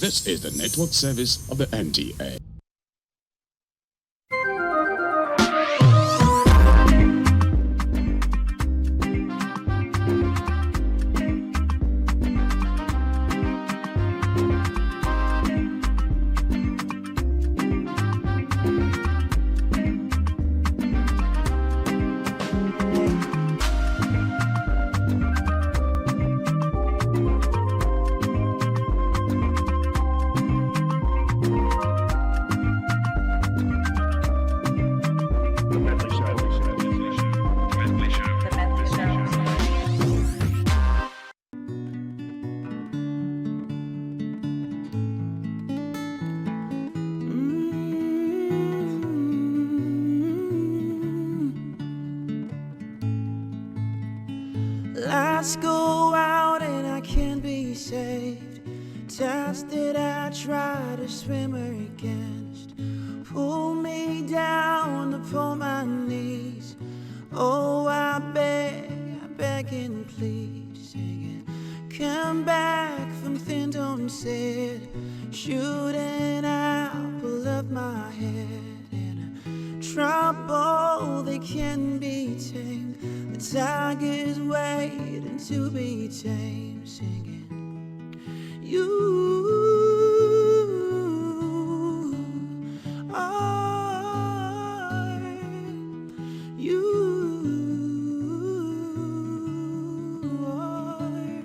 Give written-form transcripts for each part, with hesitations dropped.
This is the network service of the NTA. Lights go out and I can't be saved. Tides that I try to swim against pull me down upon my knees. Oh, I beg and plead, singing, come back from thin don't sit, shooting apple of my head in a trouble that can be tamed. The tiger's waiting to be tamed, singing, you are, you are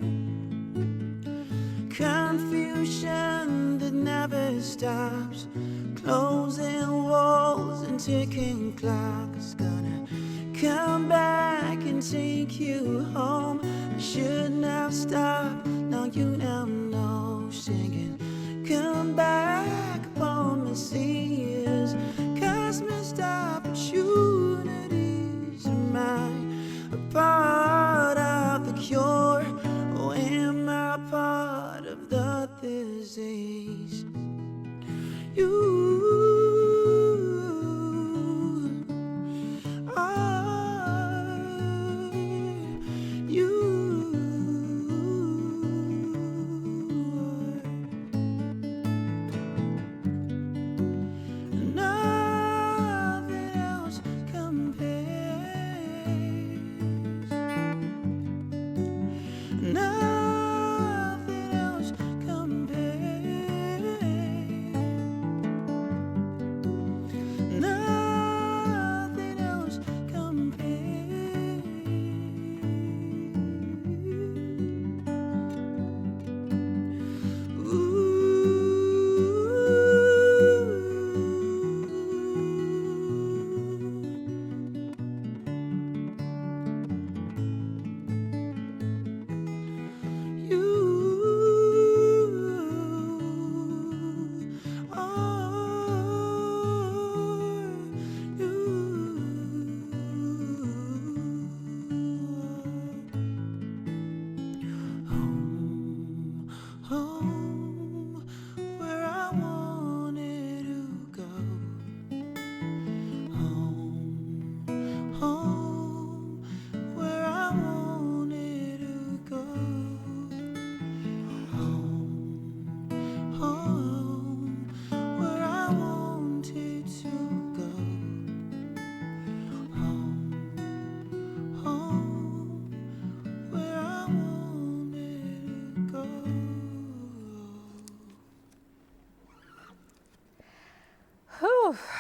confusion that never stops, closing walls and ticking clocks, gonna come back and take you home. I shouldn't have stopped, now you now know, singing, come back, promises, missed opportunities are mine, a part of the cure, or am I part of the disease? You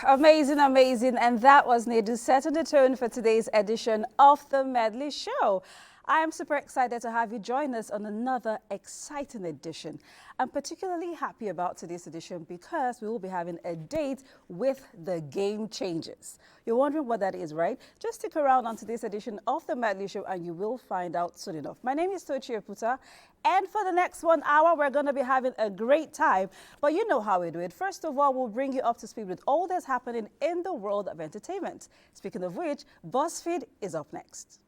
Amazing, amazing. And that was Nedu setting the tone for today's edition of the Medley Show. I am super excited to have you join us on another exciting edition. I'm particularly happy about today's edition because we will be having a date with the Game Changers. You're wondering what that is, right? Just stick around on today's edition of the Medley Show and you will find out soon enough. My name is Tochi Eputa, and for the next 1 hour, we're going to be having a great time. But you know how we do it. First of all, we'll bring you up to speed with all that's happening in the world of entertainment. Speaking of which, BuzzFeed is up next.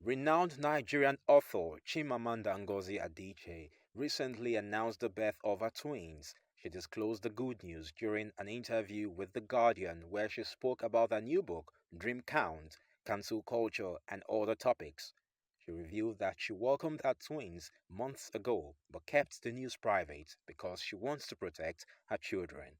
Renowned Nigerian author Chimamanda Ngozi Adichie recently announced the birth of her twins, She disclosed the good news during an interview with The Guardian where she spoke about her new book, Dream Count, cancel culture, and other topics. She revealed that she welcomed her twins months ago but kept the news private because she wants to protect her children.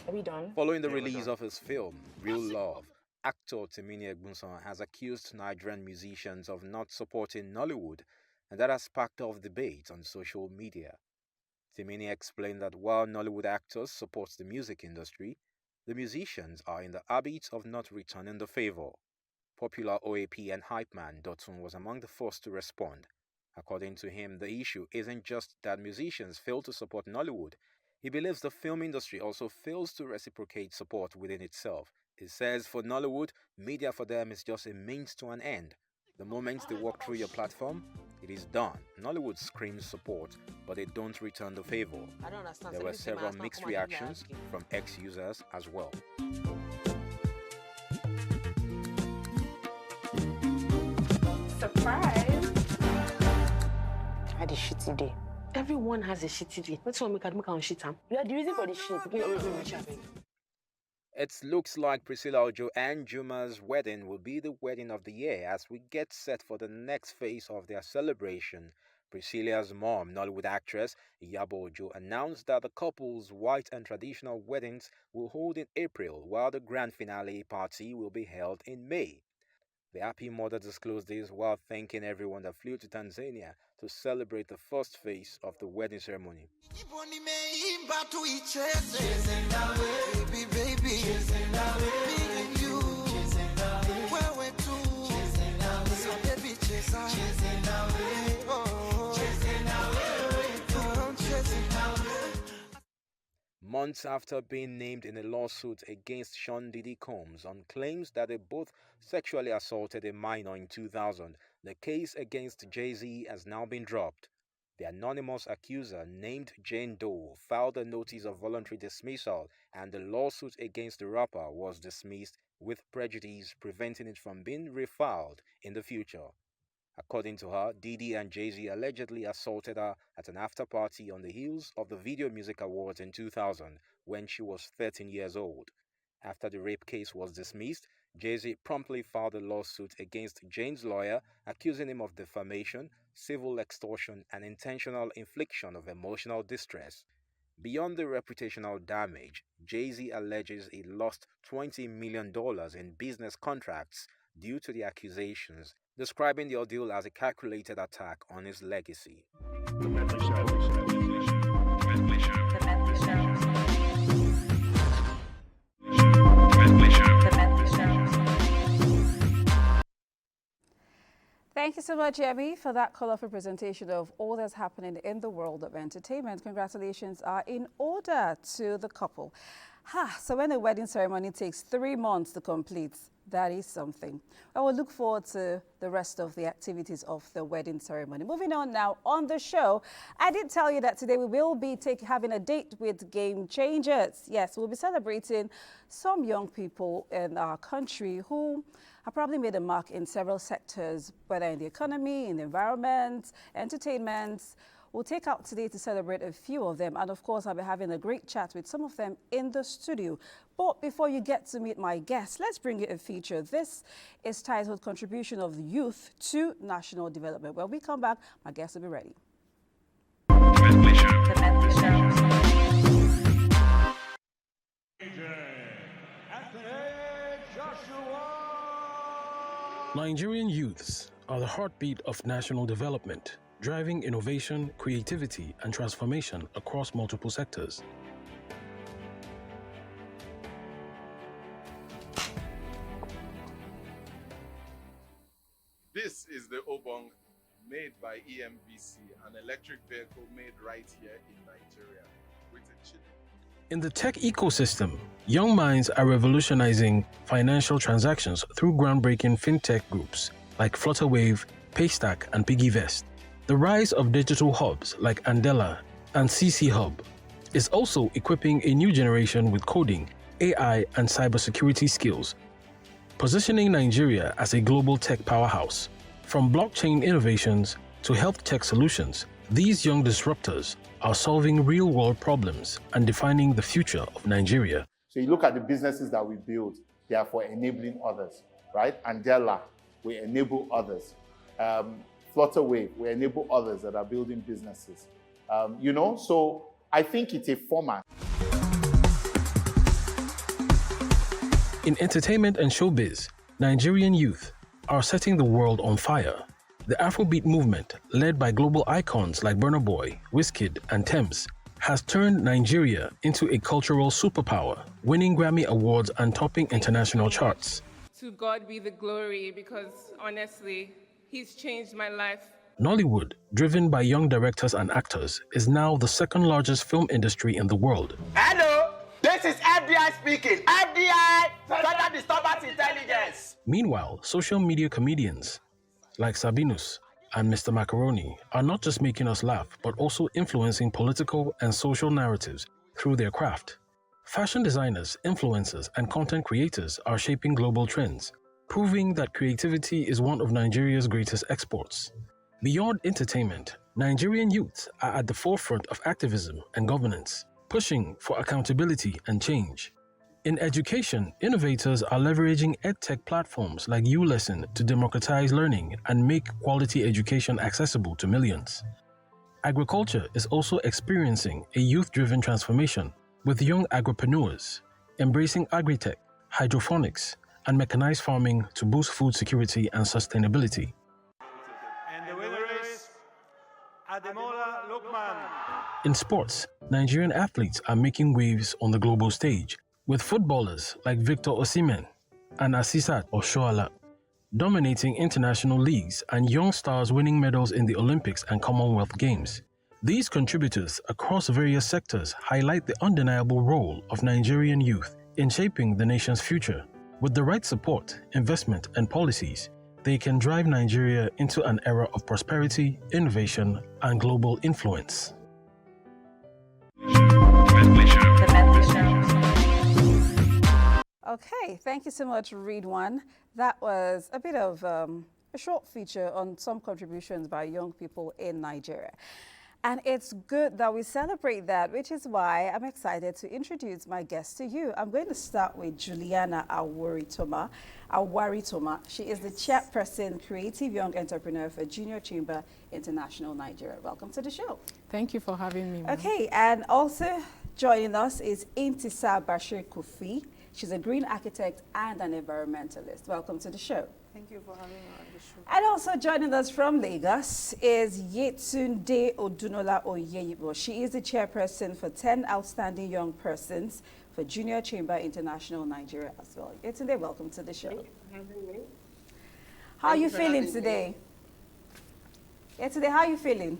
Are we done? Following the release of his film, Real Love, actor Timini Egbuson has accused Nigerian musicians of not supporting Nollywood, and that has sparked off debate on social media. Timini explained that while Nollywood actors support the music industry, the musicians are in the habit of not returning the favor. Popular OAP and hype man Dotun was among the first to respond. According to him, the issue isn't just that musicians fail to support Nollywood. He believes the film industry also fails to reciprocate support within itself. He says for Nollywood, media for them is just a means to an end. The moment they walk through your platform, it is done. Nollywood screams support, but they don't return the favor. I don't understand. There were several mixed reactions from ex-users as well. Surprise! I had a shitty day. Everyone has a shitty day. What's wrong? Make on shit time. You are the reason for the shit. It looks like Priscilla Ojo and Juma's wedding will be the wedding of the year as we get set for the next phase of their celebration. Priscilla's mom, Nollywood actress Iyabo Ojo, announced that the couple's white and traditional weddings will hold in April, while the grand finale party will be held in May. The happy mother disclosed this while thanking everyone that flew to Tanzania to celebrate the first phase of the wedding ceremony. Months after being named in a lawsuit against Sean Diddy Combs on claims that they both sexually assaulted a minor in 2000, the case against Jay-Z has now been dropped. The anonymous accuser named Jane Doe filed a notice of voluntary dismissal, and the lawsuit against the rapper was dismissed with prejudice preventing it from being refiled in the future. According to her, Diddy and Jay-Z allegedly assaulted her at an after-party on the heels of the Video Music Awards in 2000 when she was 13 years old. After the rape case was dismissed, Jay-Z promptly filed a lawsuit against Jane's lawyer, accusing him of defamation, civil extortion, and intentional infliction of emotional distress. Beyond the reputational damage, Jay-Z alleges he lost $20 million in business contracts due to the accusations, describing the ordeal as a calculated attack on his legacy. The Medley Show. The Medley Show. The Medley Show. Medley Show. The Medley Show. Thank you so much, Emmy, for that colorful presentation of all that's happening in the world of entertainment. Congratulations are in order to the couple. So when a wedding ceremony takes 3 months to complete, that is something. I will look forward to the rest of the activities of the wedding ceremony. Moving on now, on the show, I did tell you that today we will be having a date with Game Changers. Yes, we'll be celebrating some young people in our country who have probably made a mark in several sectors, whether in the economy, in the environment, entertainment. We'll take out today to celebrate a few of them. And of course, I'll be having a great chat with some of them in the studio. But before you get to meet my guests, let's bring you a feature. This is titled Contribution of the Youth to National Development. When we come back, my guests will be ready. Medley Show. The Medley Show. Nigerian youths are the heartbeat of national development, driving innovation, creativity, and transformation across multiple sectors. This is the Obong made by EMVC, an electric vehicle made right here in Nigeria with a chip. In the tech ecosystem, young minds are revolutionizing financial transactions through groundbreaking fintech groups like Flutterwave, Paystack, and PiggyVest. The rise of digital hubs like Andela and CC Hub is also equipping a new generation with coding, AI, and cybersecurity skills. positioning Nigeria as a global tech powerhouse. From blockchain innovations to health tech solutions, these young disruptors are solving real-world problems and defining the future of Nigeria. So you look at the businesses that we build, they are for enabling others, right? Andela, we enable others. Flutterwave, we enable others that are building businesses. So I think it's a format. In entertainment and showbiz, Nigerian youth are setting the world on fire. The Afrobeat movement, led by global icons like Burna Boy, Wizkid, and Tems, has turned Nigeria into a cultural superpower, winning Grammy Awards and topping international charts. To God be the glory, because honestly, He's changed my life. Nollywood, driven by young directors and actors, is now the second largest film industry in the world. Hello, this is FBI speaking. FBI, Federal Disturbance Intelligence. Meanwhile, social media comedians like Sabinus and Mr. Macaroni are not just making us laugh, but also influencing political and social narratives through their craft. Fashion designers, influencers, and content creators are shaping global trends, proving that creativity is one of Nigeria's greatest exports. Beyond entertainment, Nigerian youths are at the forefront of activism and governance, pushing for accountability and change. In education, innovators are leveraging edtech platforms like ULesson to democratize learning and make quality education accessible to millions. Agriculture is also experiencing a youth-driven transformation, with young agripreneurs embracing agri-tech, hydroponics, and mechanized farming to boost food security and sustainability. And the winner is Ademola Lokman. In sports, Nigerian athletes are making waves on the global stage, with footballers like Victor Osimhen and Asisat Oshoala dominating international leagues and young stars winning medals in the Olympics and Commonwealth Games. These contributors across various sectors highlight the undeniable role of Nigerian youth in shaping the nation's future. With the right support, investment, and policies, they can drive Nigeria into an era of prosperity, innovation, and global influence. Okay, thank you so much, Read One. That was a bit of a short feature on some contributions by young people in Nigeria. And it's good that we celebrate that, which is why I'm excited to introduce my guest to you. I'm going to start with Juliana Awaritoma. She is the chairperson, Creative Young Entrepreneur for Junior Chamber International Nigeria. Welcome to the show. Thank you for having me. Okay, and also joining us is Intisa Bashir Kofi. She's a green architect and an environmentalist. Welcome to the show. Thank you for having me on the show. And also joining us from Lagos is Yetunde Odunola Oyeyibo. She is the chairperson for 10 Outstanding Young Persons for Junior Chamber International Nigeria as well. Yetunde, welcome to the show. Thank you for having me. How are you feeling today? Yetunde, how are you feeling?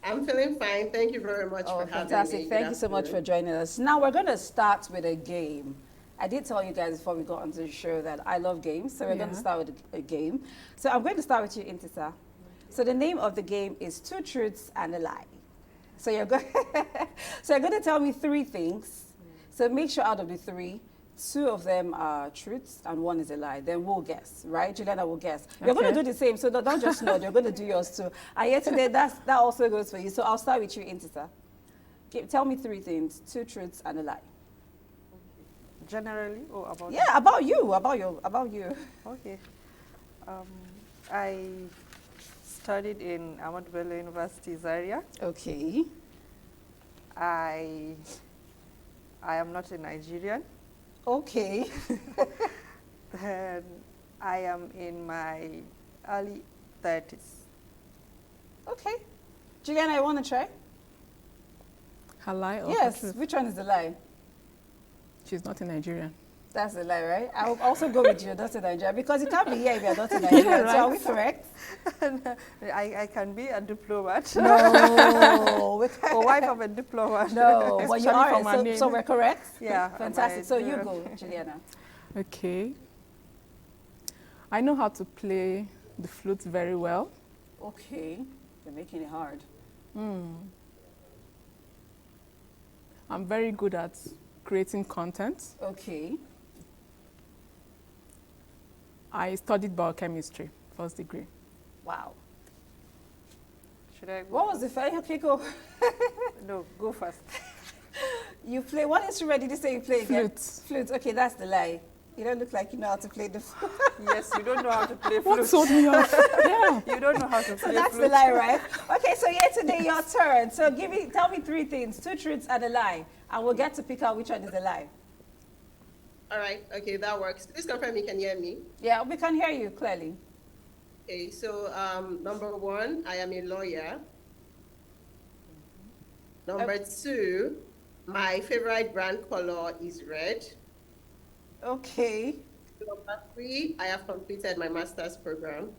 I'm feeling fine. Thank you very much for having fantastic. me. Thank you so much for joining us. Now we're going to start with a game. I did tell you guys before we got onto the show that I love games, so we're going to start with a game. So I'm going to start with you, Intisa. So the name of the game is Two Truths and a Lie. So you're going to tell me three things. So make sure out of the three, two of them are truths and one is a lie. Then we'll guess, right? Juliana will guess. You're going to do the same, so don't just nod. You're going to do yours too. And yet today, that also goes for you. So I'll start with you, Intisa. Tell me three things, two truths and a lie. Generally, or about Yeah, about you. Okay. I studied in Ahmadu Bello University, Zaria. Okay. I am not a Nigerian. Okay. Then I am in my early 30s. Okay. Juliana, you want to try? A lie or yes. truth? Which one is the lie? She's not a Nigerian. That's a lie, right? I'll also go with you, not a Nigerian, because you can't be here if you're not a Nigerian. Yeah, right. So are we correct? I can be a diplomat. No. Or wife of a diplomat. No, but you are. So we're correct? Yeah. Fantastic. So you go, Juliana. Okay. I know how to play the flute very well. Okay. You're making it hard. I'm very good at creating content. Okay. I studied biochemistry, first degree. Wow. Should I go? What was the first? Okay, go. No, go first. You play, what instrument did you say you play again? Flute. Flute, okay, that's the lie. You don't look like you know how to play the flute. Yes, you don't know how to play flute. What sold me off? Yeah. You don't know how to play So that's flute. the lie, right? Okay, so yeah, today your turn. So tell me 3 things, 2 truths and a lie, and we'll get to pick out which one is a lie. All right, okay, that works. Please confirm you can hear me. Yeah, we can hear you clearly. Okay, so number 1, I am a lawyer. Number 2, my favorite brand color is red. Okay. Number 3, I have completed my master's program.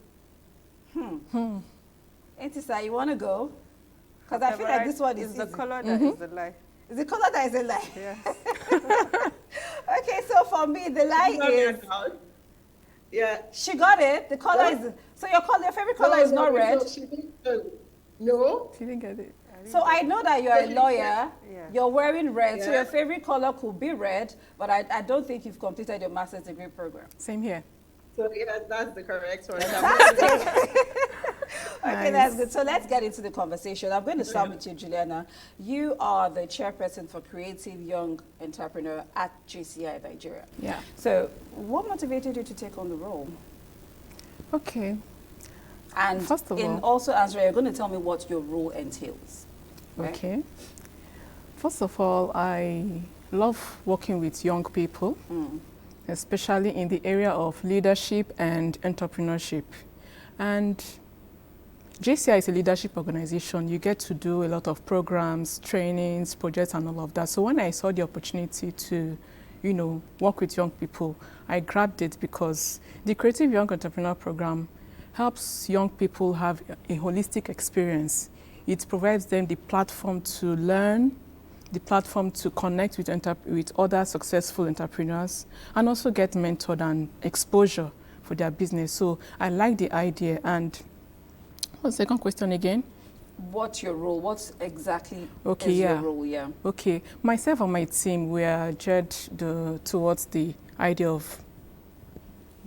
Intisa, you want to go? Because I feel like this one is the easy. color that is the lie. Is the color that is a lie? Yes. Okay, so for me, the lie is... Yeah. She got it. The color is... So your favorite color is not red? No. She didn't get it. So I know that you're a lawyer, Yeah. you're wearing red, so Yeah. your favorite color could be red, but I don't think you've completed your master's degree program. Same here. So yeah, that's the correct one. Okay, that's good. So let's get into the conversation. I'm going to start with you, Juliana. You are the chairperson for Creative Young Entrepreneur at JCI Nigeria. Yeah. So what motivated you to take on the role? Okay. And First of in all- also answering, you're going to tell me what your role entails. right? Okay. First of all, I love working with young people, especially in the area of leadership and entrepreneurship. And JCI is a leadership organization. You get to do a lot of programs, trainings, projects, and all of that. So when I saw the opportunity to, work with young people, I grabbed it because the Creative Young Entrepreneur Program helps young people have a holistic experience. It provides them the platform to learn, the platform to connect with other successful entrepreneurs, and also get mentored and exposure for their business. So I like the idea. And what's the second question again? What's your role? What exactly Okay, is yeah. your role? Yeah. Okay, myself and my team, we are geared towards the idea of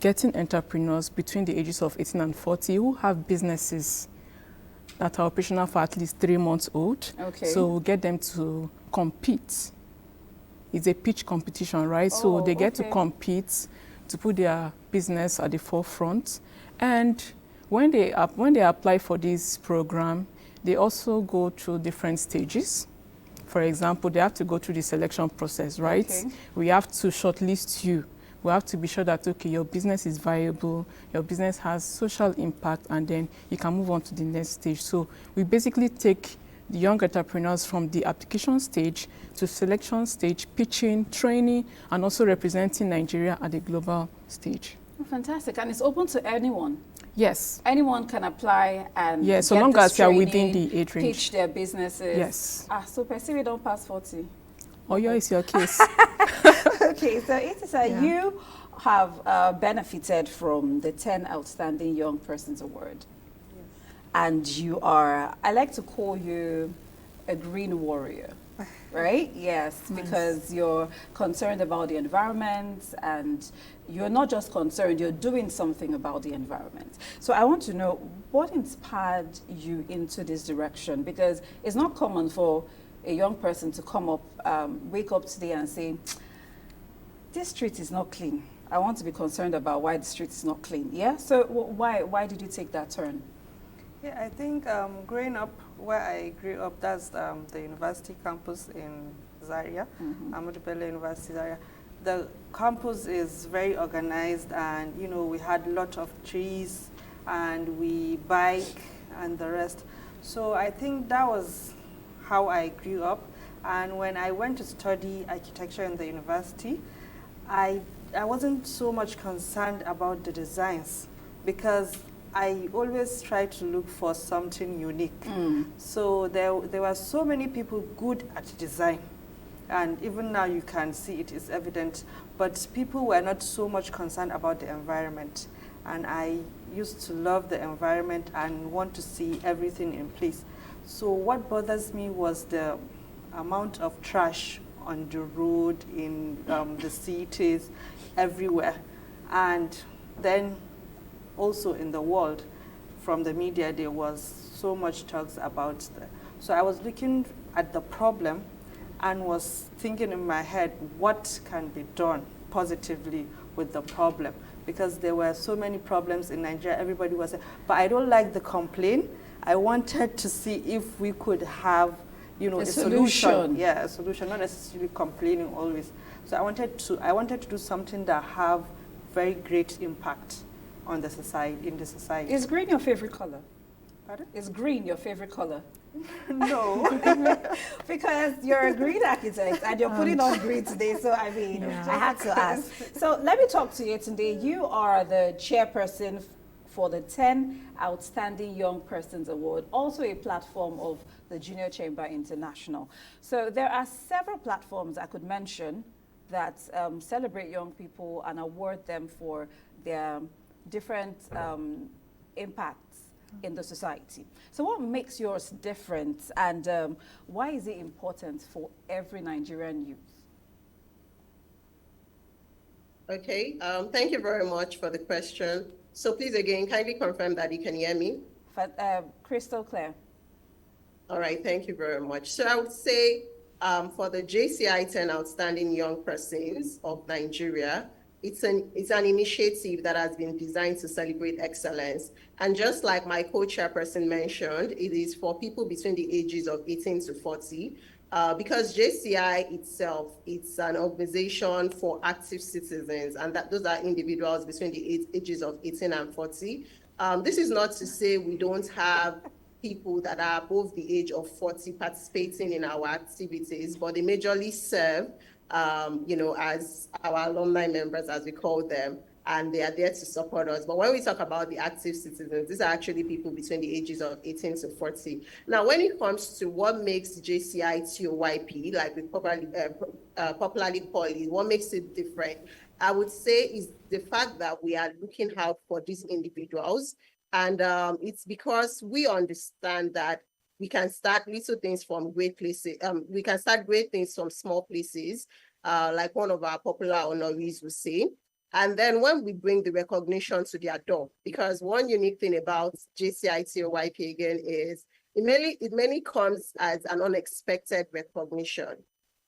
getting entrepreneurs between the ages of 18 and 40 who have businesses that are operational for at least 3 months old. Okay. So we'll get them to compete. It's a pitch competition, right? So they get to compete, to put their business at the forefront. And when they apply for this program, they also go through different stages. For example, they have to go through the selection process, right? Okay. We have to shortlist you. We have to be sure that, okay, your business is viable, your business has social impact, and then you can move on to the next stage. So we basically take the young entrepreneurs from the application stage to selection stage, pitching, training, and also representing Nigeria at the global stage. Oh, fantastic. And it's open to anyone. Yes. Anyone can apply and Yes, so get long this as you are within training, the age range. pitch their businesses. Yes. So perceive you don't pass 40. Oyo is your case. Okay, so it is you have benefited from the 10 Outstanding Young Persons Award. Yes. And you are, I like to call you a green warrior, right? Yes, because you're concerned about the environment, and you're not just concerned, you're doing something about the environment. So I want to know, what inspired you into this direction? Because it's not common for a young person to come up, wake up today and say, this street is not clean. I want to be concerned about why the street is not clean. Yeah, so why did you take that turn? Yeah, I think growing up, where I grew up, that's the university campus in Zaria, Ahmadu Bello University Zaria. The campus is very organized, and we had a lot of trees, and we bike and the rest. So I think that was how I grew up. And when I went to study architecture in the university, I wasn't so much concerned about the designs, because I always try to look for something unique. So there were so many people good at design, and even now you can see it is evident, but people were not so much concerned about the environment. And I used to love the environment and want to see everything in place. So what bothers me was the amount of trash on the road, in the cities, everywhere. And then also in the world, from the media, there was so much talks about that. So I was looking at the problem and was thinking in my head, what can be done positively with the problem? Because there were so many problems in Nigeria, everybody was saying, but I don't like the complaint. I wanted to see if we could have, a solution. Yeah, a solution, not necessarily complaining always. So I wanted to do something that have very great impact on the society, in the society. Is green your favorite color? Pardon? Is green your favorite color? No. Because you're a green architect and you're putting on green today, so I mean, I had to ask. So let me talk to you today. You are the chairperson for the 10 Outstanding Young Persons Award, also a platform of the Junior Chamber International. So there are several platforms I could mention that celebrate young people and award them for their different impacts in the society. So what makes yours different, and why is it important for every Nigerian youth? Okay, thank you very much for the question. So please again, kindly confirm that you can hear me. Crystal clear. All right, thank you very much. So I would say for the JCI 10 Outstanding Young Persons of Nigeria, it's an initiative that has been designed to celebrate excellence. And just like my co-chairperson mentioned, it is for people between the ages of 18 to 40, because JCI itself, it's an organization for active citizens, and those are individuals between the ages of 18 and 40. This is not to say we don't have people that are above the age of 40 participating in our activities, but they majorly serve as our alumni members, as we call them, and they are there to support us. But when we talk about the active citizens, these are actually people between the ages of 18 to 40. Now, when it comes to what makes JCI TOYP, like we popularly call it, what makes it different, I would say is the fact that we are looking out for these individuals. And it's because we understand that we can start little things from great places. We can start great things from small places, like one of our popular honorees will say. And then when we bring the recognition to their door, because one unique thing about JCI TOYP again is it mainly comes as an unexpected recognition,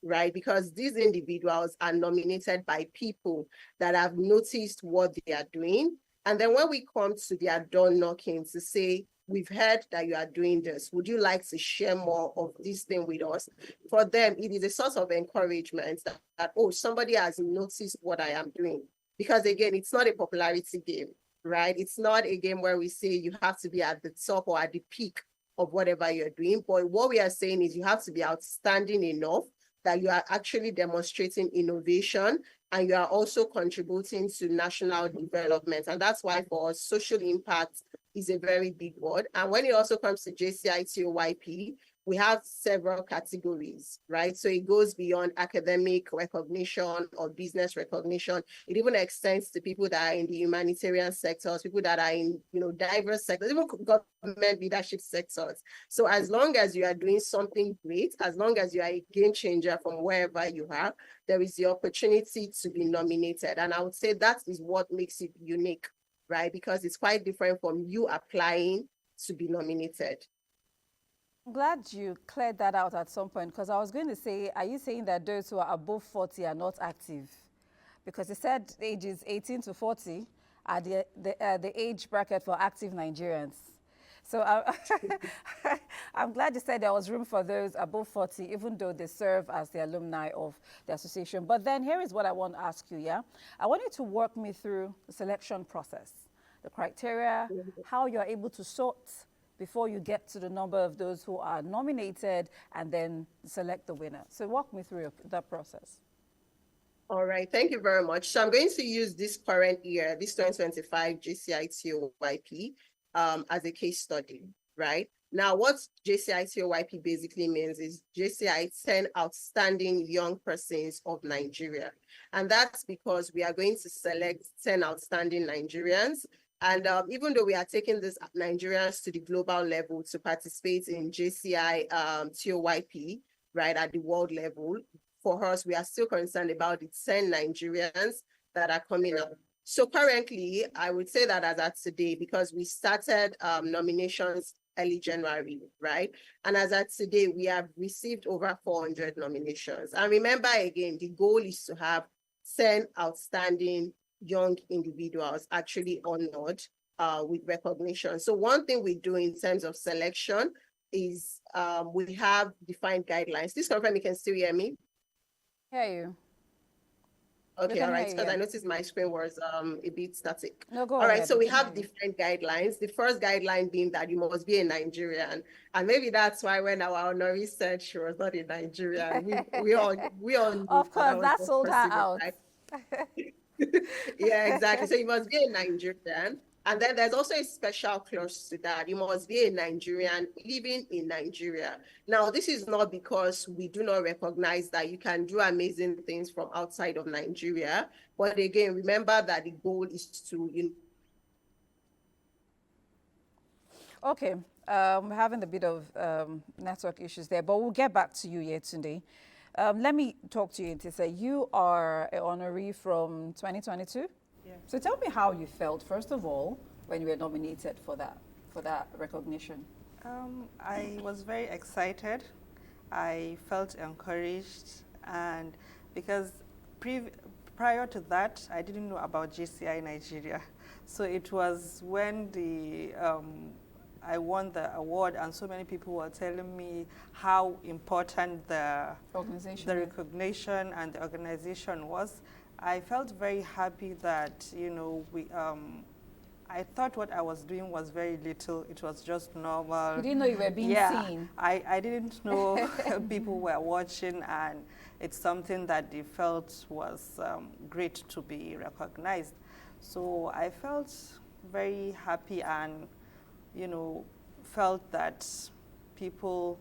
right? Because these individuals are nominated by people that have noticed what they are doing. And then when we come to their door knocking to say, we've heard that you are doing this, would you like to share more of this thing with us? For them, it is a source of encouragement that oh, somebody has noticed what I am doing. Because again, it's not a popularity game, right? It's not a game where we say you have to be at the top or at the peak of whatever you're doing. But what we are saying is you have to be outstanding enough that you are actually demonstrating innovation and you are also contributing to national development. And that's why for us, social impact is a very big word. And when it also comes to JCI TOYP, we have several categories, right? So it goes beyond academic recognition or business recognition. It even extends to people that are in the humanitarian sectors, people that are in, diverse sectors, even government leadership sectors. So as long as you are doing something great, as long as you are a game changer from wherever you are, there is the opportunity to be nominated. And I would say that is what makes it unique, right? Because it's quite different from you applying to be nominated. I'm glad you cleared that out at some point, because I was going to say, are you saying that those who are above 40 are not active? Because you said ages 18 to 40 are the age bracket for active Nigerians. So I'm glad you said there was room for those above 40, even though they serve as the alumni of the association. But then here is what I want to ask you, yeah? I want you to walk me through the selection process, the criteria, how you're able to sort before you get to the number of those who are nominated and then select the winner. So walk me through that process. All right, thank you very much. So I'm going to use this current year, this 2025 JCI TOYP as a case study, right? Now, what JCI TOYP basically means is JCI 10 Outstanding Young Persons of Nigeria. And that's because we are going to select 10 outstanding Nigerians. And even though we are taking these Nigerians to the global level to participate in JCI TOYP, right, at the world level, for us, we are still concerned about the 10 Nigerians that are coming up. So currently, I would say that as at today, because we started nominations early January, right? And as at today, we have received over 400 nominations. And remember again, the goal is to have 10 outstanding young individuals actually honored with recognition. So one thing we do in terms of selection is we have defined guidelines. Please confirm you can still hear me. Hear you. Okay, all right, because I noticed my screen was a bit static. No, go All right, ahead. so we have different guidelines. The first guideline being that you must be a Nigerian. And maybe that's why when our honoree said she was not a Nigerian, we all knew Of course, that was sold her possible, out. right? Yeah, exactly. So you must be a Nigerian. And then there's also a special clause to that. You must be a Nigerian living in Nigeria. Now, this is not because we do not recognize that you can do amazing things from outside of Nigeria. But again, remember that the goal is to, Okay, we're having a bit of network issues there, but we'll get back to you here today. Let me talk to you, Ntisa. You are an honoree from 2022? Yeah. So tell me how you felt, first of all, when you were nominated for that recognition. I was very excited. I felt encouraged, and because prior to that, I didn't know about JCI Nigeria. So it was when I won the award, and so many people were telling me how important the recognition and the organization was. I felt very happy that, I thought what I was doing was very little. It was just normal. You didn't know you were being seen. I didn't know people were watching, and it's something that they felt was great to be recognized. So I felt very happy and, felt that people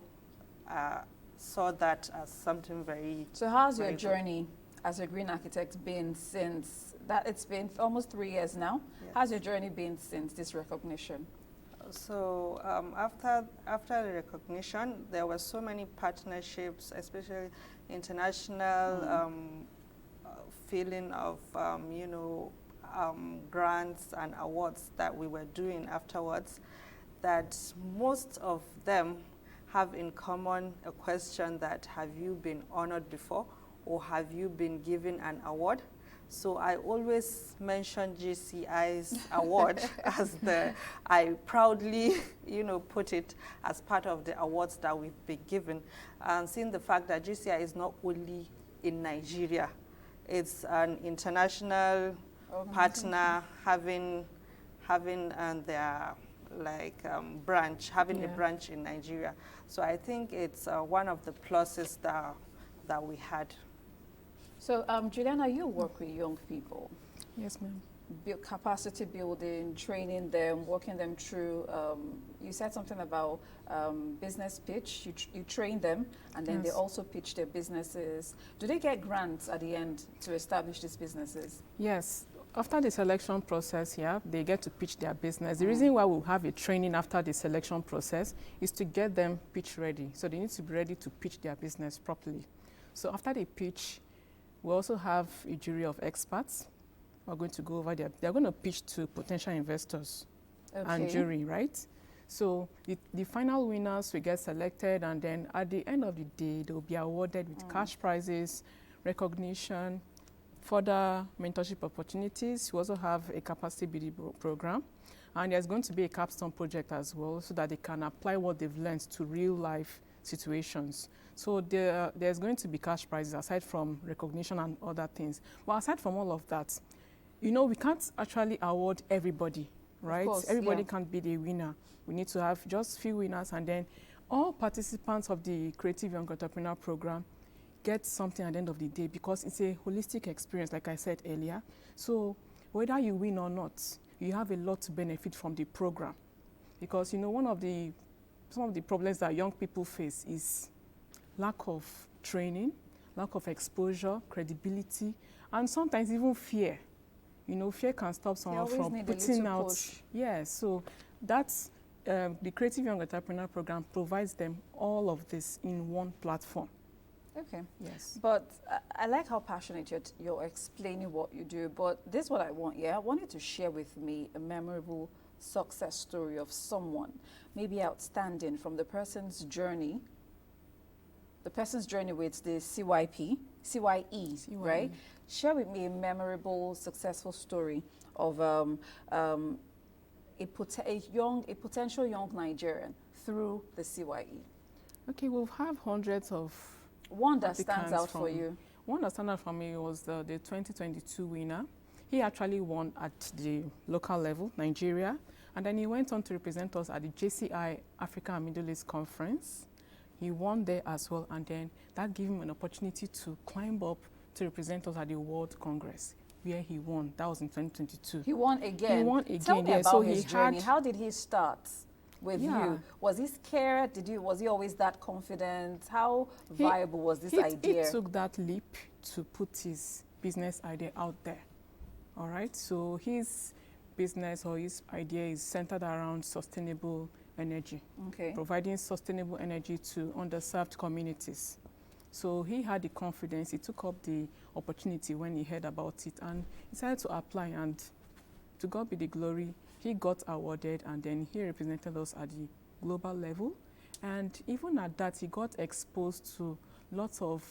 saw that as something very... So how's your journey as a green architect been since that? It's been almost 3 years now. Yes. How's your journey been since this recognition? So after the recognition, there were so many partnerships, especially international feeling of, grants and awards that we were doing afterwards, that most of them have in common a question that, have you been honored before, or have you been given an award? So I always mention GCI's award as I proudly, put it as part of the awards that we've been given. And seeing the fact that GCI is not only in Nigeria, it's an international partner having their branch, having a branch in Nigeria. So I think it's one of the pluses that we had. So, Juliana, you work with young people. Yes, ma'am. Capacity building, training them, walking them through. You said something about business pitch. You train them, and then they also pitch their businesses. Do they get grants at the end to establish these businesses? Yes. After the selection process, they get to pitch their business. The reason why we have a training after the selection process is to get them pitch ready. So they need to be ready to pitch their business properly. So after they pitch, we also have a jury of experts who are going to go over there. They're going to pitch to potential investors and jury, right? So the final winners will get selected, and then at the end of the day, they'll be awarded with cash prizes, recognition, further mentorship opportunities. We also have a capacity building program, and there's going to be a capstone project as well, so that they can apply what they've learned to real life situations. So there's going to be cash prizes aside from recognition and other things. But aside from all of that, we can't actually award everybody, right? Course, everybody can't be the winner. We need to have just few winners, and then all participants of the Creative Young Entrepreneur Program get something at the end of the day, because it's a holistic experience, like I said earlier. So whether you win or not, you have a lot to benefit from the program. Because some of the problems that young people face is lack of training, lack of exposure, credibility, and sometimes even fear. Fear can stop someone from putting out. Yes, so that's the Creative Young Entrepreneur Program provides them all of this in one platform. Okay. Yes. But I like how passionate you're explaining what you do. But this is what I want. Yeah, I want you to share with me a memorable success story of someone, maybe outstanding from the person's journey. The person's journey with the CYE, right? Share with me a memorable, successful story of a potential young Nigerian through the CYE. Okay, we'll have hundreds of one that stands out for you. One that stands out for me was the 2022 winner. He actually won at the local level, Nigeria, and then he went on to represent us at the JCI Africa and Middle East Conference. He won there as well, and then that gave him an opportunity to climb up to represent us at the World Congress, where he won. That was in 2022. He won again. He won again. Tell me about so his journey. How did he start with you? Was he scared? Was he always that confident? How viable was this idea? He took that leap to put his business idea out there. All right. So his business or his idea is centered around sustainable energy, providing sustainable energy to underserved communities. So he had the confidence, he took up the opportunity when he heard about it and decided to apply, and to God be the glory, he got awarded, and then he represented us at the global level. And even at that, he got exposed to lots of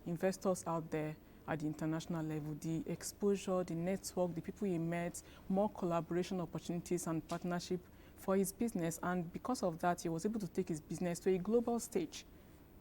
investors out there at the international level. The exposure, the network, the people he met, more collaboration opportunities and partnership for his business, and because of that, he was able to take his business to a global stage.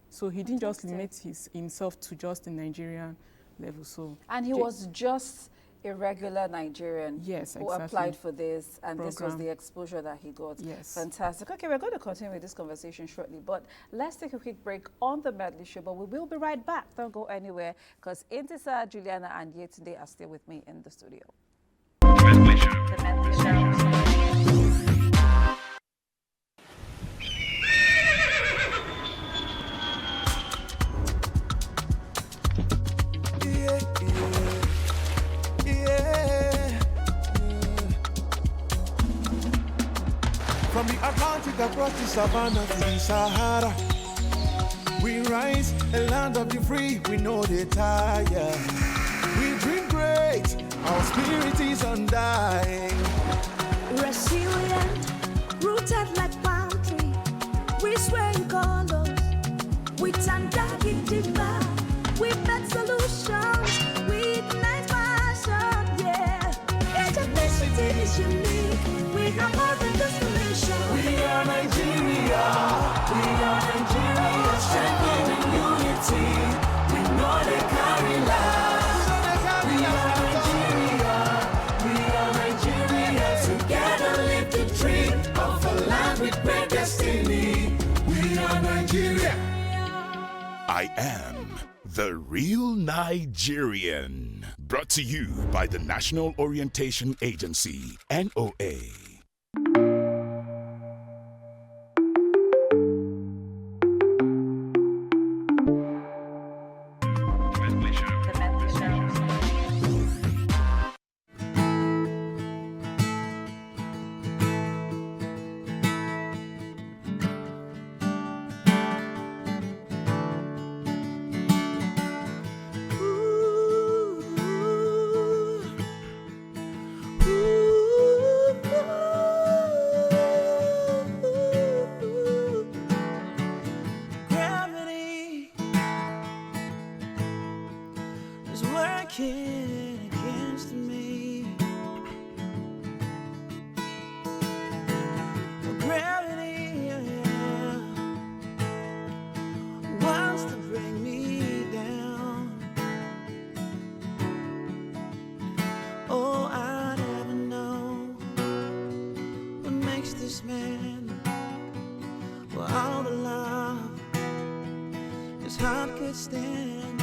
So he didn't just limit himself to just the Nigerian level. So and he was just a regular Nigerian who applied for this, and this was the exposure that he got. Yes. Fantastic. Okay, we're going to continue with this conversation shortly, but let's take a quick break on the Medley Show, but we will be right back. Don't go anywhere, because Intisa, Juliana, and Yetunde are still with me in the studio. Medley Show. The Medley Show. From the Atlantic across the savannah to the Sahara, we rise, a land of the free, we know they tire. We dream great, our spirit is undying. Resilient, rooted like palm tree, we sway in colors, with undying demand. We make solutions, with nice passion, yeah. Ethnicity is unique, we have more than destination. We are Nigeria, strengthening unity. We know they carry lives. We are Nigeria, together live the dream of a land with great destiny. We are Nigeria. I am the real Nigerian. Brought to you by the National Orientation Agency, NOA. Working against me. Gravity wants to bring me down. Oh, I never know what makes this man. Well, all the love his heart could stand.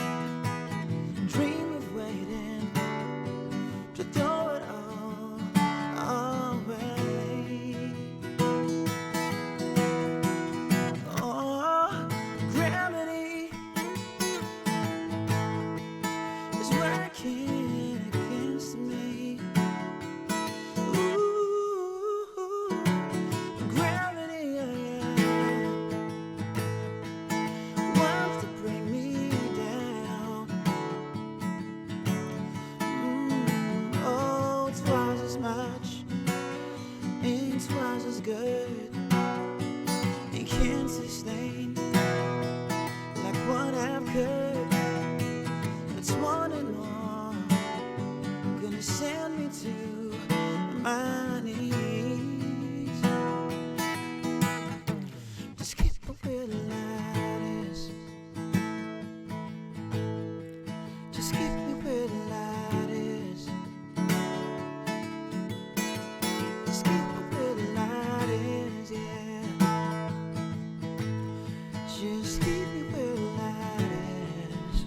Dream of waiting to throw it all away. Oh, gravity is working against me. Ooh, gravity wants to bring me good and can't sustain like what I've could. It's one and all gonna send me to my knees. Just keep it where the light is. Just keep me where the light is. Just keep me where the light is, yeah. Just keep me where the light is.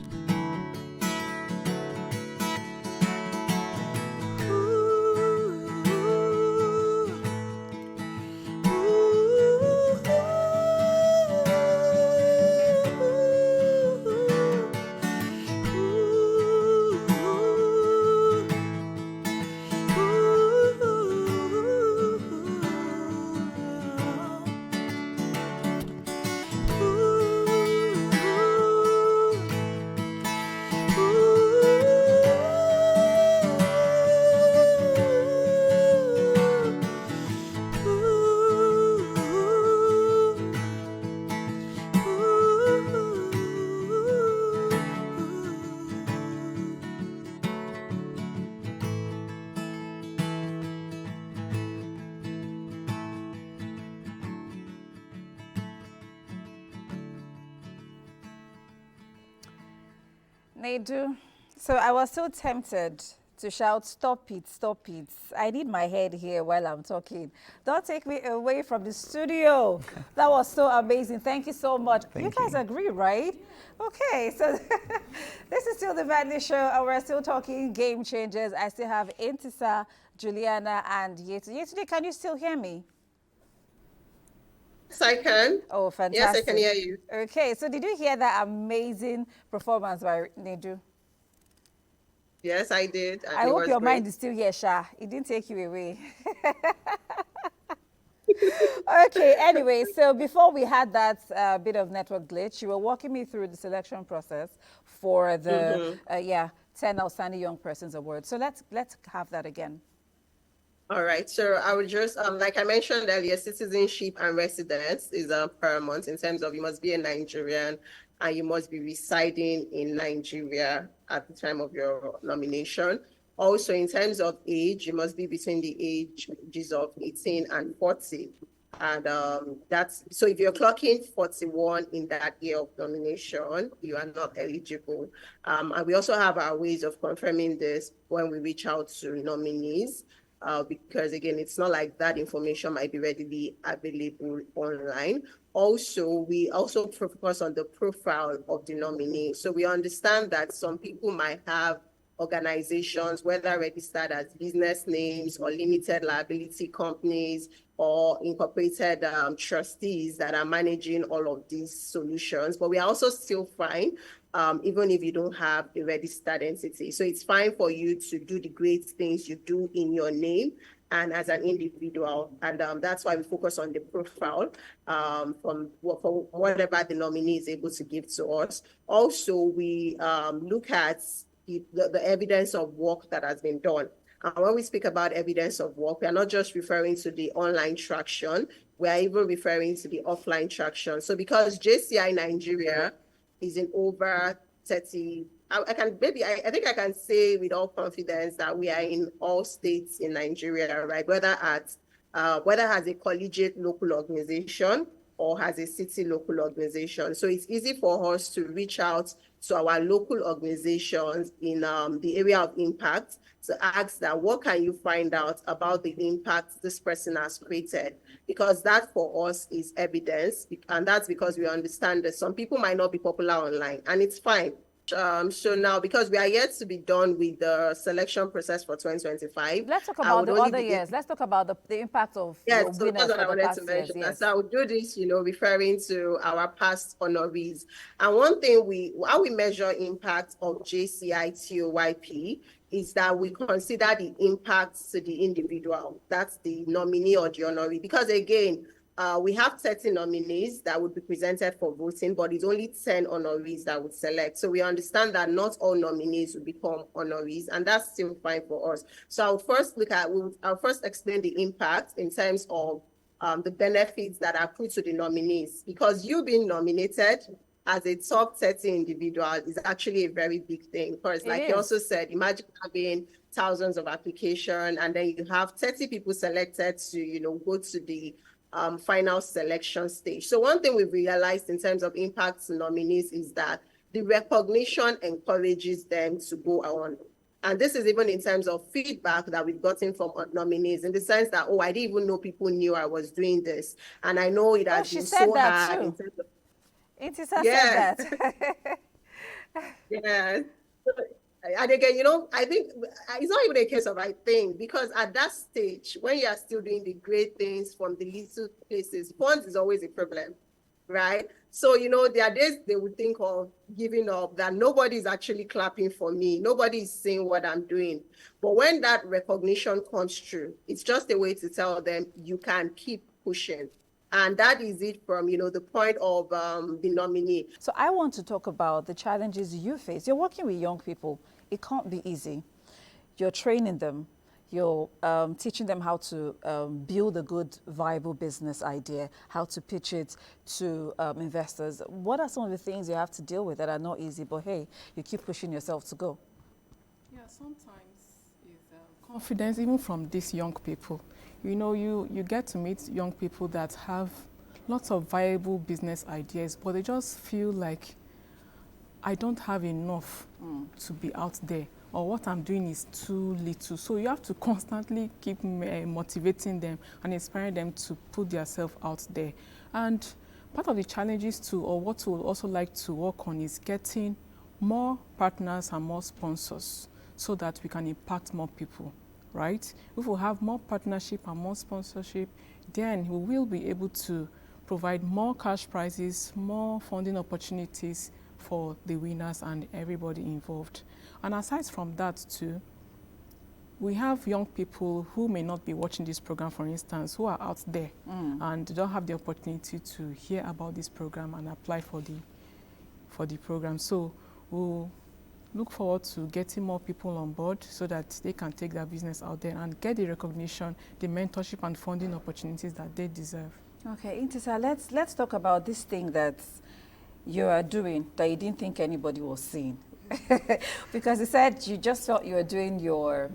Nedu, so I was so tempted to shout, stop it, stop it. I need my head here while I'm talking. Don't take me away from the studio. That was so amazing. Thank you so much. You guys agree, right? Okay, so this is still the Medley Show, and we're still talking game changers. I still have Intisa, Juliana, and Yetu. Yetu, can you still hear me? Yes, I can. Oh, fantastic. Yes, I can hear you. Okay, so did you hear that amazing performance by Nedu? Yes, I did. I hope your mind is still here, Sha. It didn't take you away. Okay, anyway, so before we had that bit of network glitch, you were walking me through the selection process for the 10 Outstanding Young Persons Award. So let's have that again. All right, so I would just, like I mentioned earlier, citizenship and residence is paramount in terms of you must be a Nigerian and you must be residing in Nigeria at the time of your nomination. Also, in terms of age, you must be between the ages of 18 and 40. And that's, so if you're clocking 41 in that year of nomination, you are not eligible. And we also have our ways of confirming this when we reach out to nominees. Because again, it's not like that information might be readily available online. Also, we also focus on the profile of the nominee. So we understand that some people might have organizations, whether registered as business names or limited liability companies or incorporated trustees that are managing all of these solutions. But we are also still fine, even if you don't have a registered entity. So it's fine for you to do the great things you do in your name and as an individual. And that's why we focus on the profile for whatever the nominee is able to give to us. Also, we look at the evidence of work that has been done. And when we speak about evidence of work, we are not just referring to the online traction, we are even referring to the offline traction. So because JCI Nigeria is in over 30, I think I can say with all confidence that we are in all states in Nigeria, right? Whether as a collegiate local organization or has a city local organization. So it's easy for us to reach out to our local organizations in the area of impact to ask that what can you find out about the impact this person has created? Because that for us is evidence, and that's because we understand that some people might not be popular online, and it's fine. So now, because we are yet to be done with the selection process for 2025. Let's talk about the other years. Let's talk about the impact of winners so that's what I wanted to mention. Years. So I would do this, referring to our past honorees. And one thing how we measure impact of JCI TOYP is that we consider the impact to the individual. That's the nominee or the honoree. Because again, we have 30 nominees that would be presented for voting, but it's only 10 honorees that would select. So we understand that not all nominees will become honorees, and that's still fine for us. So I'll first explain the impact in terms of the benefits that accrue to the nominees, because you being nominated as a top 30 individual is actually a very big thing. Because like you also said, imagine having thousands of applications and then you have 30 people selected to, you know, go to the final selection stage. So one thing we've realized in terms of impact to nominees is that the recognition encourages them to go on. And this is even in terms of feedback that we've gotten from nominees, in the sense that, oh, I didn't even know people knew I was doing this. And I know it has been so hard in terms of Intisa said that. yes. And again, you know, I think it's not even a case of I think, because at that stage, when you are still doing the great things from the little places, funds is always a problem, right? So, you know, there are days they would think of giving up, that nobody is actually clapping for me. Nobody is seeing what I'm doing. But when that recognition comes through, it's just a way to tell them you can keep pushing. And that is it from, you know, the point of the nominee. So I want to talk about the challenges you face. You're working with young people. It can't be easy. You're training them. You're teaching them how to build a good, viable business idea, how to pitch it to investors. What are some of the things you have to deal with that are not easy, but hey, you keep pushing yourself to go? Yeah, sometimes it's confidence, even from these young people. You know, you get to meet young people that have lots of viable business ideas, but they just feel like, I don't have enough to be out there, or what I'm doing is too little. So you have to constantly keep motivating them and inspiring them to put themselves out there. And part of the challenges too, or what we'll also like to work on, is getting more partners and more sponsors so that we can impact more people. Right? If we have more partnership and more sponsorship, then we will be able to provide more cash prizes, more funding opportunities for the winners and everybody involved. And aside from that too, we have young people who may not be watching this program, for instance, who are out there and don't have the opportunity to hear about this program and apply for the program. So we'll look forward to getting more people on board so that they can take their business out there and get the recognition, the mentorship and funding opportunities that they deserve. Okay, Intisa, let's talk about this thing that you are doing that you didn't think anybody was seeing. Because you said you just felt you were doing your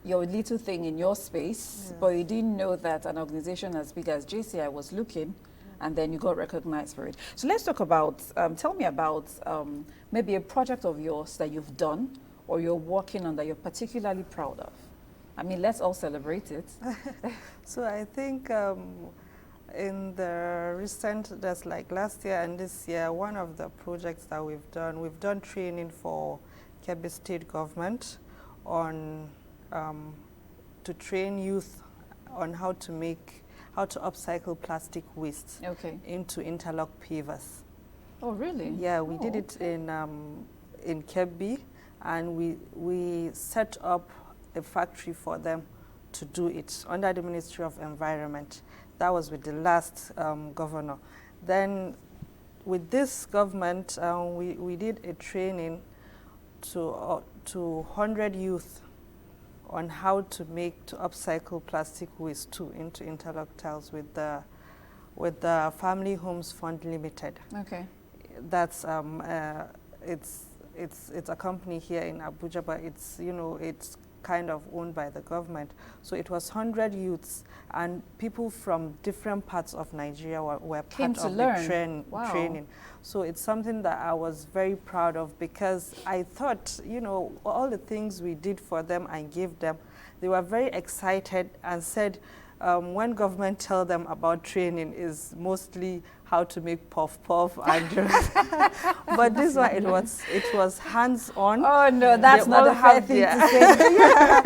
little thing in your space, but you didn't know that an organization as big as JCI was looking, and then you got recognized for it. So let's talk about, tell me about maybe a project of yours that you've done or you're working on that you're particularly proud of. I mean, let's all celebrate it. So I think in the recent, that's like last year and this year, one of the projects that we've done training for Kebbi State government on, to train youth on how to upcycle plastic waste into interlock pavers. Oh, really? Yeah, we did it in Kebbi, and we set up a factory for them to do it under the Ministry of Environment. That was with the last governor. Then with this government, we did a training to 100 youth on how to upcycle plastic waste too into interlock tiles with the Family Homes Fund Limited. Okay. That's it's a company here in Abuja, but it's kind of owned by the government. So it was 100 youths and people from different parts of Nigeria were part of the training. So it's something that I was very proud of, because I thought, all the things we did for them and gave them, they were very excited and said, when government tell them about training is mostly how to make puff and but this one it was hands on. Oh no, that's not a fair thing to say. Yeah.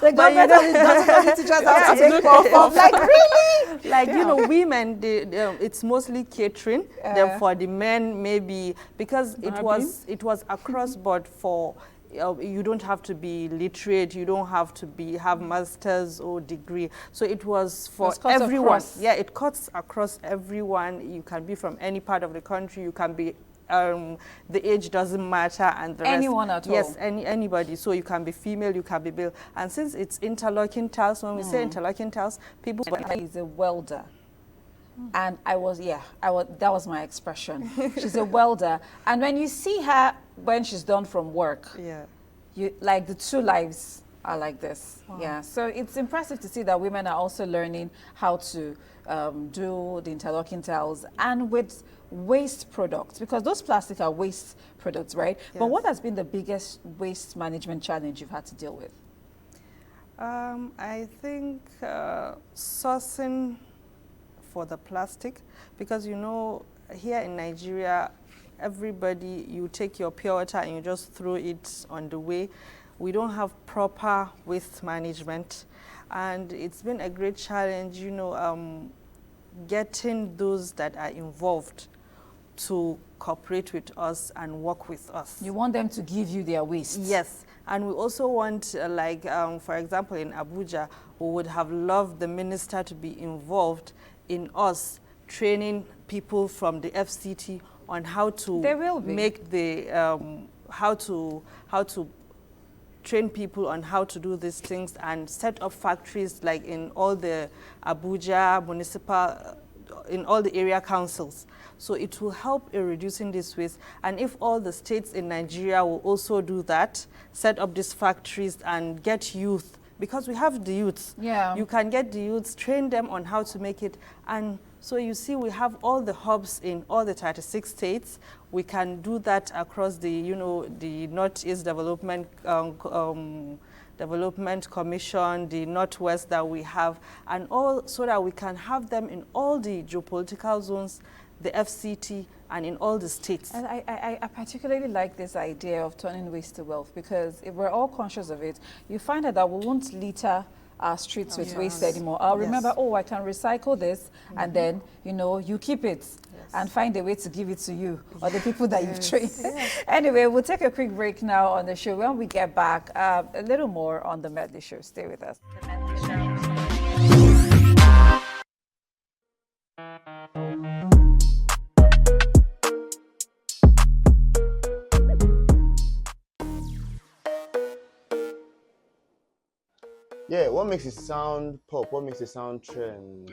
The government doesn't only teach us how to make puff. Like really? Like women, it's mostly catering. Then for the men, maybe because it was across board for. You don't have to be literate, you don't have to have masters or degree. So it was for everyone. Yeah, it cuts across everyone. You can be from any part of the country, you can be the age doesn't matter and the rest. Anyone at all? Yes, anybody. So you can be female, you can be male. And since it's interlocking tiles, when we say interlocking tiles, people... He's a welder. And that was my expression. She's a welder. And when you see her when she's done from work, you like the two lives are like this. Wow. Yeah. So it's impressive to see that women are also learning how to do the interlocking tiles and with waste products, because those plastic are waste products, right? Yes. But what has been the biggest waste management challenge you've had to deal with? I think sourcing for the plastic, because you know here in Nigeria, everybody, you take your pure water and you just throw it on the way. We don't have proper waste management, and it's been a great challenge, you know, getting those that are involved to cooperate with us and work with us. You want them to give you their waste? Yes. And we also want, for example, in Abuja, we would have loved the minister to be involved in us training people from the FCT on how to make the, how to train people on how to do these things and set up factories like in all the Abuja municipal, in all the area councils. So it will help in reducing this waste. And if all the states in Nigeria will also do that, set up these factories and get youth, because we have the youths. Yeah. You can get the youths, train them on how to make it. And so you see, we have all the hubs in all the 36 states. We can do that across the, you know, the Northeast Development Development Commission, the Northwest that we have, and all, so that we can have them in all the geopolitical zones, the FCT, and in all the states. And I particularly like this idea of turning waste to wealth, because if we're all conscious of it, you find out that we won't litter our streets with waste anymore. I'll remember, oh, I can recycle this, and then, you know, you keep it and find a way to give it to you or the people that you've trained. Anyway, we'll take a quick break now on the show. When we get back, a little more on the Medley Show. Stay with us. Yeah, what makes it sound pop? What makes it sound trend?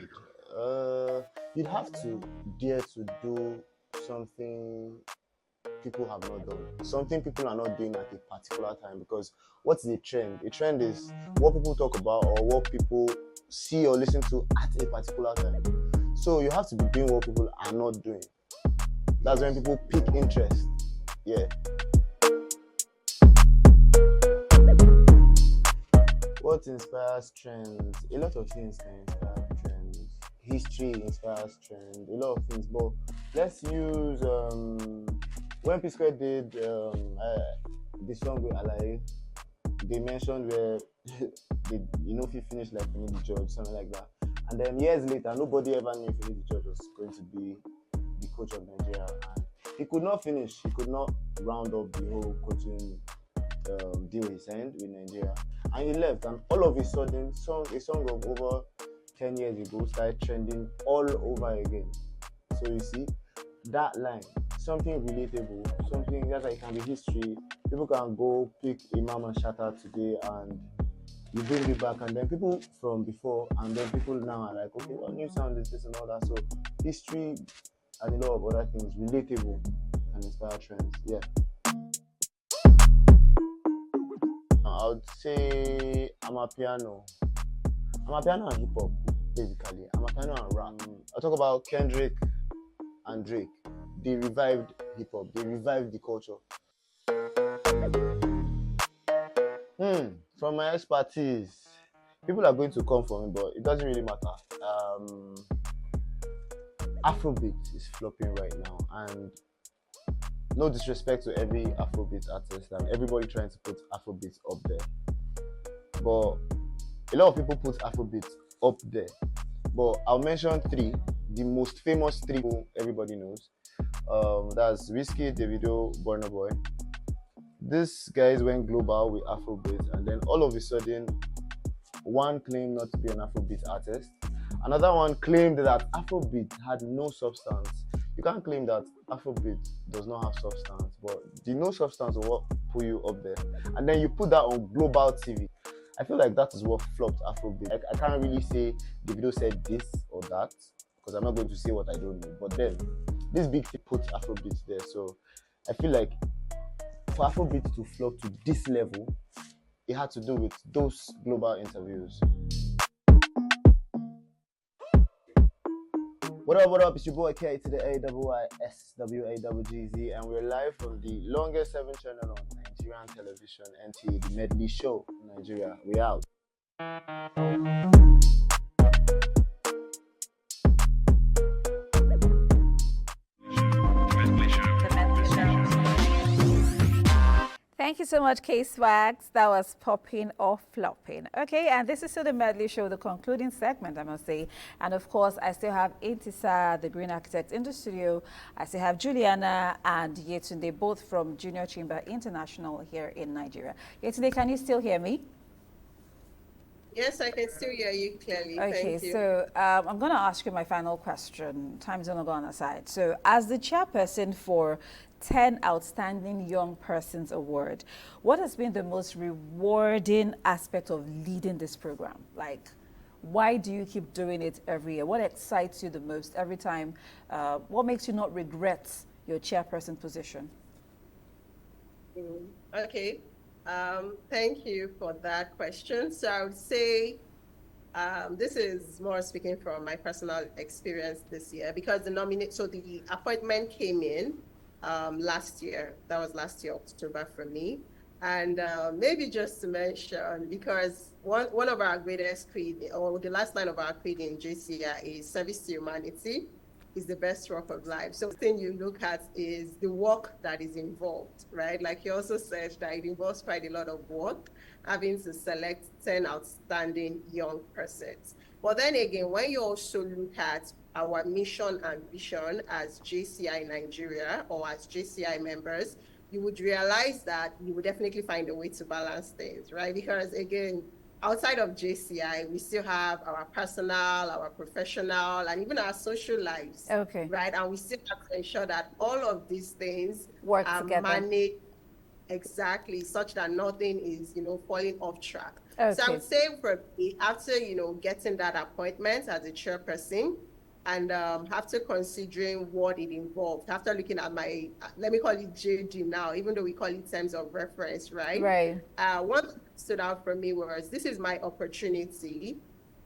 You'd have to dare to do something people have not done. Something people are not doing at a particular time. Because what's the trend? A trend is what people talk about or what people see or listen to at a particular time. So you have to be doing what people are not doing. That's when people pick interest. Yeah. What inspires trends? A lot of things can inspire trends. History inspires trends, a lot of things. But let's use when P Square did the song with Alaye, they mentioned where they, you know, if he finished like Finidi George, something like that. And then years later, nobody ever knew Finidi George was going to be the coach of Nigeria. And he could not finish. He could not round up the whole coaching deal he signed with Nigeria. And he left, and all of a sudden, a song of over 10 years ago started trending all over again. So you see, that line, something relatable, something that like can be history. People can go pick Imam and Shatta today, and you bring it back, and then people from before, and then people now are like, okay, what new sound is this and all that. So history and a lot of other things, relatable, can inspire trends. Yeah. I would say Amapiano and hip hop, basically. Amapiano and rap. I talk about Kendrick and Drake. They revived hip hop. They revived the culture. From my expertise, people are going to come for me, but it doesn't really matter. Afrobeat is flopping right now, and no disrespect to every Afrobeat artist and everybody trying to put Afrobeat up there. But a lot of people put Afrobeat up there. But I'll mention three, the most famous three everybody knows. That's Wizkid, Davido, Burna Boy. These guys went global with Afrobeat, and then all of a sudden, one claimed not to be an Afrobeat artist. Another one claimed that Afrobeat had no substance. you can't claim that Afrobeat does not have substance, but the no substance will what pull you up there. And then you put that on global TV. I feel like that is what flopped Afrobeat. I can't really say Davido said this or that, because I'm not going to say what I don't know. But then, this big thing put Afrobeat there. So I feel like for Afrobeat to flop to this level, it had to do with those global interviews. What up, it's your boy K to the AIISWAWGZ, and we're live from the longest 7 channel on Nigerian television, NTA, the Medley Show, Nigeria. We out. Thank you so much, K-Swags. That was popping or flopping. Okay, and this is still the Medley Show, the concluding segment, I must say. And of course, I still have Intisa, the Green Architect, in the studio. I still have Juliana and Yetunde, both from Junior Chamber International here in Nigeria. Yetunde, can you still hear me? Yes, I can still hear you clearly. Okay, Thank you. so I'm going to ask you my final question. Time's going to go on aside. So as the chairperson for 10 Outstanding Young Persons Award, what has been the most rewarding aspect of leading this program? Like, why do you keep doing it every year? What excites you the most every time? What makes you not regret your chairperson position? Okay. Thank you for that question. So I would say this is more speaking from my personal experience this year, because the appointment came in last year. That was last year, October, for me. And maybe just to mention, because one of our greatest creed, or the last line of our creed in JCI is service to humanity is the best work of life. So the thing you look at is the work that is involved, right? Like you also said, that it involves quite a lot of work, having to select 10 outstanding young persons. But then again, when you also look at our mission and vision as JCI Nigeria or as JCI members, you would realize that you would definitely find a way to balance things, right? Because again, outside of JCI, we still have our personal, our professional, and even our social lives. Okay. Right? And we still have to ensure that all of these things work are together. managed exactly, such that nothing is, falling off track. Okay. So I would say for me, after, getting that appointment as a chairperson, and after considering what it involved, after looking at my, let me call it JD now, even though we call it terms of reference, right? Right. What stood out for me was, this is my opportunity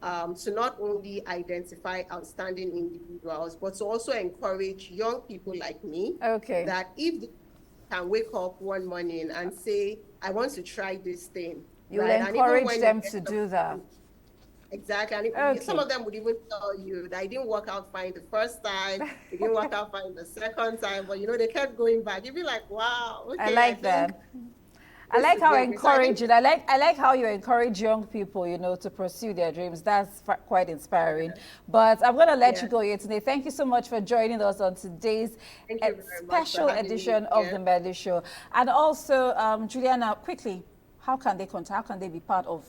to not only identify outstanding individuals, but to also encourage young people like me. Okay. That if they can wake up one morning and say, I want to try this thing. You will right? encourage them to do that. Exactly. And Okay. some of them would even tell you that it didn't work out fine the first time, it didn't work out fine the second time, but they kept going back. You'd be like, wow, okay. I like that. I like how encouraging. I like how you encourage young people, to pursue their dreams. That's quite inspiring. But I'm going to let you go here today. Thank you so much for joining us on today's special edition of the Medley Show. And also, Juliana, quickly, how can they contact? How can they be part of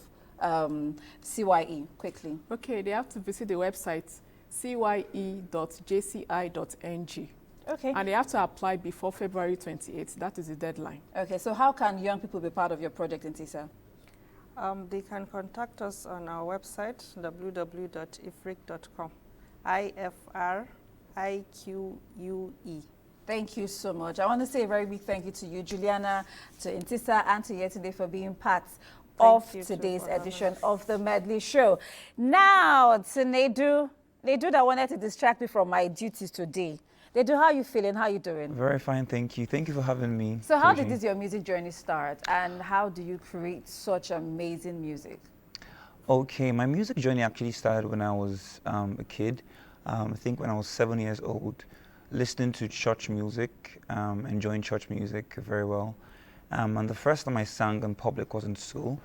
CYE? Quickly. Okay, they have to visit the website cye.jci.ng. Okay. And they have to apply before February 28th. That is the deadline. Okay, so how can young people be part of your project, Intisa? They can contact us on our website, www.ifric.com. IFRIQUE. Thank you so much. I want to say a very big thank you to you, Juliana, to Intisa, and to Yetunde for being part of today's edition of the Medley Show. Now, to Nedu that wanted to distract me from my duties today. Nedu, how are you feeling? How are you doing? Very fine, thank you. Thank you for having me. So how did your music journey start, and how do you create such amazing music? Okay, my music journey actually started when I was a kid. I think when I was 7 years old, listening to church music, enjoying church music very well. And the first time I sang in public was in school,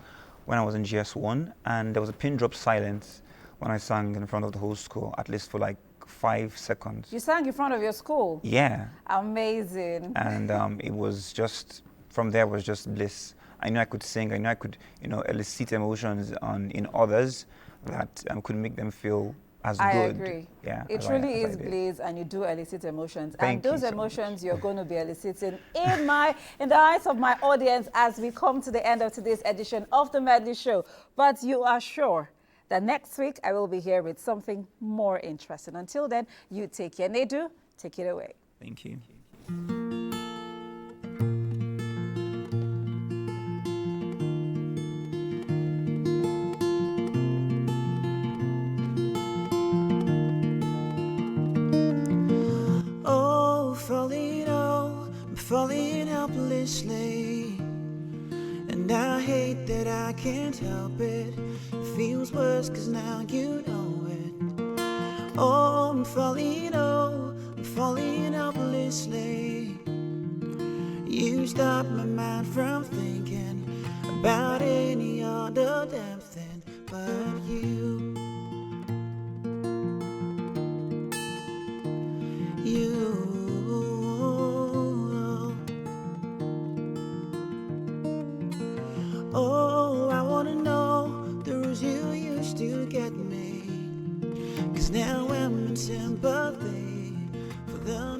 when I was in GS1, and there was a pin drop silence when I sang in front of the whole school, at least for like 5 seconds. You sang in front of your school? Yeah. Amazing. And it was just, from there was just bliss. I knew I could sing, I knew I could, elicit emotions in others that could make them feel as I good. agree. Yeah, It as truly I is did. Blaze, and you do elicit emotions. Thank and those you so emotions you're going to be eliciting in the eyes of my audience as we come to the end of today's edition of the Medley Show. But you are sure that next week I will be here with something more interesting. Until then, you take care. Nedu, take it away. Thank you. Oh, I'm falling helplessly. And I hate that I can't help it. It feels worse cause now you know it. Oh, I'm falling helplessly. You stop my mind from thinking about any other damn thing but you. Oh, I wanna know the rules you used to get me. Cause now I'm in sympathy for the